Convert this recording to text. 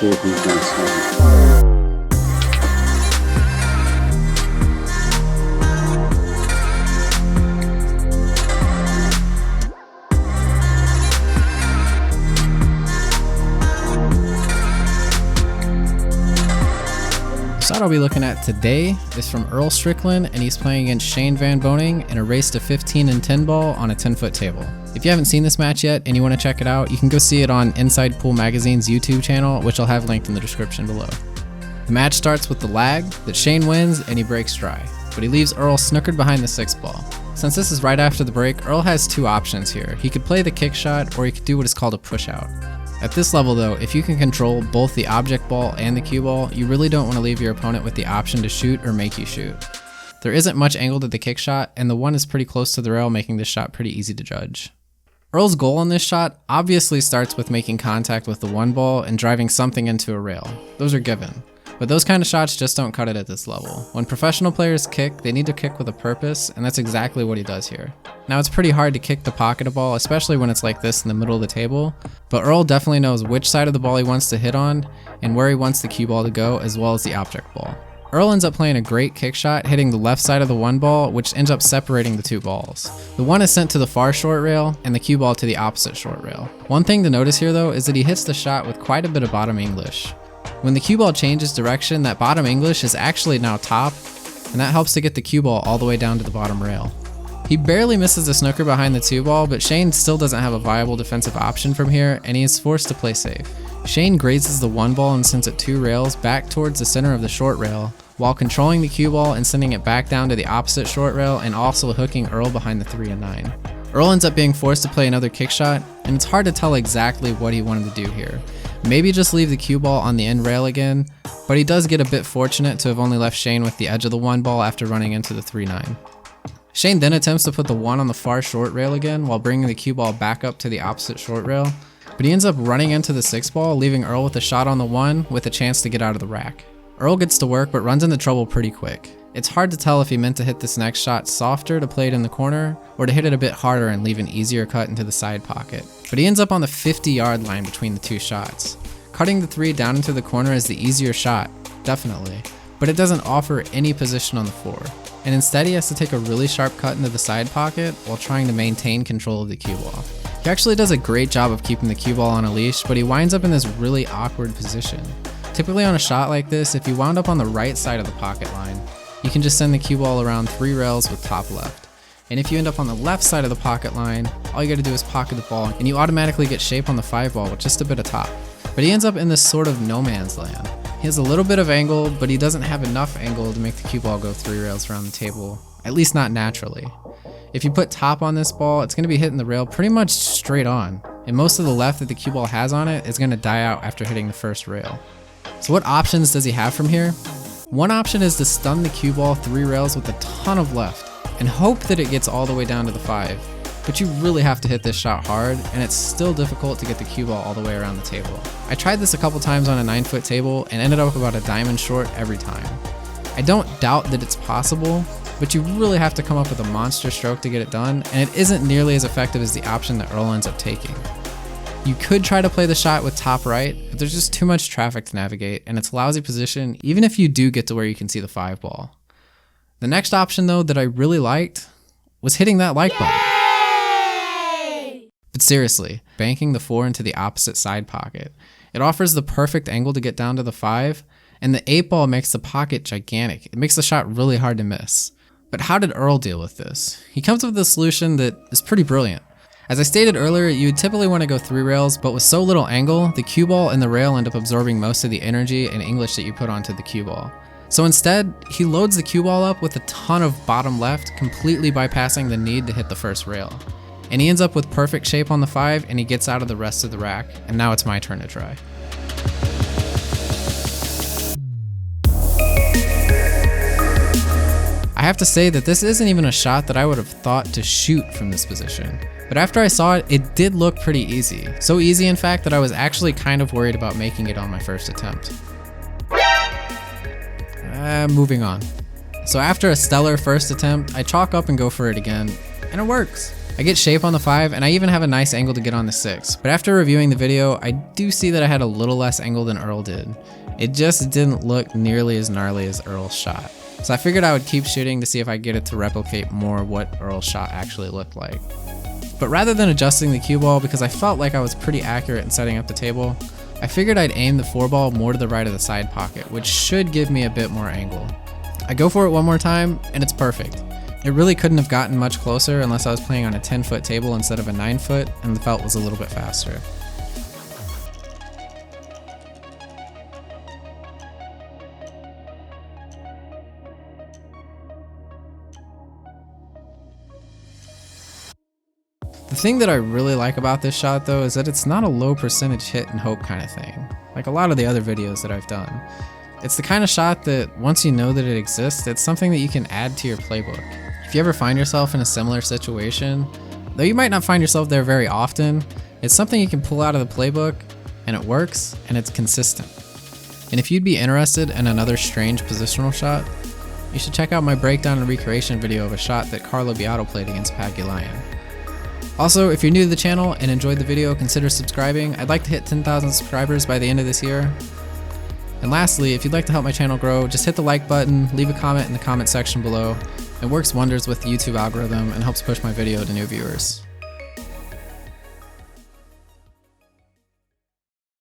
4 Grand Slam. The shot I'll be looking at today is from Earl Strickland, and he's playing against Shane Van Boening in a race to 15 and 10 ball on a 10-foot table. If you haven't seen this match yet and you want to check it out, you can go see it on Inside Pool Magazine's YouTube channel, which I'll have linked in the description below. The match starts with the lag that Shane wins and he breaks dry, but he leaves Earl snookered behind the 6th ball. Since this is right after the break, Earl has 2 options here. He could play the kick shot or he could do what is called a push out. At this level though, if you can control both the object ball and the cue ball, you really don't want to leave your opponent with the option to shoot or make you shoot. There isn't much angle to the kick shot, and the 1 is pretty close to the rail, making this shot pretty easy to judge. Earl's goal on this shot obviously starts with making contact with the 1 ball and driving something into a rail. Those are given. But those kind of shots just don't cut it at this level. When professional players kick, they need to kick with a purpose, and that's exactly what he does here. Now it's pretty hard to kick the pocket a ball, especially when it's like this in the middle of the table, but Earl definitely knows which side of the ball he wants to hit on and where he wants the cue ball to go, as well as the object ball. Earl ends up playing a great kick shot, hitting the left side of the 1 ball, which ends up separating the 2 balls. The 1 is sent to the far short rail, and the cue ball to the opposite short rail. One thing to notice here though is that he hits the shot with quite a bit of bottom English. When the cue ball changes direction, that bottom English is actually now top, and that helps to get the cue ball all the way down to the bottom rail. He barely misses the snooker behind the 2 ball, but Shane still doesn't have a viable defensive option from here, and he is forced to play safe. Shane grazes the 1 ball and sends it 2 rails back towards the center of the short rail, while controlling the cue ball and sending it back down to the opposite short rail, and also hooking Earl behind the 3 and 9. Earl ends up being forced to play another kick shot, and it's hard to tell exactly what he wanted to do here. Maybe just leave the cue ball on the end rail again, but he does get a bit fortunate to have only left Shane with the edge of the 1 ball after running into the 3-9. Shane then attempts to put the 1 on the far short rail again while bringing the cue ball back up to the opposite short rail, but he ends up running into the 6 ball, leaving Earl with a shot on the 1 with a chance to get out of the rack. Earl gets to work but runs into trouble pretty quick. It's hard to tell if he meant to hit this next shot softer to play it in the corner, or to hit it a bit harder and leave an easier cut into the side pocket. But he ends up on the 50-yard line between the 2 shots. Cutting the 3 down into the corner is the easier shot, definitely, but it doesn't offer any position on the 4. And instead he has to take a really sharp cut into the side pocket while trying to maintain control of the cue ball. He actually does a great job of keeping the cue ball on a leash, but he winds up in this really awkward position. Typically on a shot like this, if you wound up on the right side of the pocket line, you can just send the cue ball around 3 rails with top left. And if you end up on the left side of the pocket line, all you gotta do is pocket the ball and you automatically get shape on the 5 ball with just a bit of top. But he ends up in this sort of no man's land. He has a little bit of angle, but he doesn't have enough angle to make the cue ball go 3 rails around the table, at least not naturally. If you put top on this ball, it's gonna be hitting the rail pretty much straight on, and most of the left that the cue ball has on it is gonna die out after hitting the first rail. So what options does he have from here? One option is to stun the cue ball 3 rails with a ton of left and hope that it gets all the way down to the 5. But you really have to hit this shot hard, and it's still difficult to get the cue ball all the way around the table. I tried this a couple times on a 9-foot table and ended up about a diamond short every time. I don't doubt that it's possible, but you really have to come up with a monster stroke to get it done, and it isn't nearly as effective as the option that Earl ends up taking. You could try to play the shot with top right, but there's just too much traffic to navigate, and it's a lousy position even if you do get to where you can see the 5 ball. The next option though that I really liked was hitting that like button. But seriously, banking the 4 into the opposite side pocket. It offers the perfect angle to get down to the 5, and the 8 ball makes the pocket gigantic. It makes the shot really hard to miss. But how did Earl deal with this? He comes up with a solution that is pretty brilliant. As I stated earlier, you would typically want to go 3 rails, but with so little angle, the cue ball and the rail end up absorbing most of the energy and English that you put onto the cue ball. So instead, he loads the cue ball up with a ton of bottom left, completely bypassing the need to hit the first rail. And he ends up with perfect shape on the 5, and he gets out of the rest of the rack, and now it's my turn to try. I have to say that this isn't even a shot that I would have thought to shoot from this position. But after I saw it, it did look pretty easy. So easy in fact that I was actually kind of worried about making it on my first attempt. Moving on. So after a stellar first attempt, I chalk up and go for it again, and it works. I get shape on the 5, and I even have a nice angle to get on the 6, but after reviewing the video, I do see that I had a little less angle than Earl did. It just didn't look nearly as gnarly as Earl's shot. So I figured I would keep shooting to see if I could get it to replicate more what Earl's shot actually looked like. But rather than adjusting the cue ball, because I felt like I was pretty accurate in setting up the table, I figured I'd aim the 4 ball more to the right of the side pocket, which should give me a bit more angle. I go for it one more time, and it's perfect. It really couldn't have gotten much closer unless I was playing on a 10-foot table instead of a 9-foot, and the felt was a little bit faster. The thing that I really like about this shot though is that it's not a low percentage hit and hope kind of thing, like a lot of the other videos that I've done. It's the kind of shot that once you know that it exists, it's something that you can add to your playbook. If you ever find yourself in a similar situation, though you might not find yourself there very often, it's something you can pull out of the playbook, and it works, and it's consistent. And if you'd be interested in another strange positional shot, you should check out my breakdown and recreation video of a shot that Carlo Beato played against Paggy Lion. Also, if you're new to the channel and enjoyed the video, consider subscribing. I'd like to hit 10,000 subscribers by the end of this year. And lastly, if you'd like to help my channel grow, just hit the like button, leave a comment in the comment section below. It works wonders with the YouTube algorithm and helps push my video to new viewers.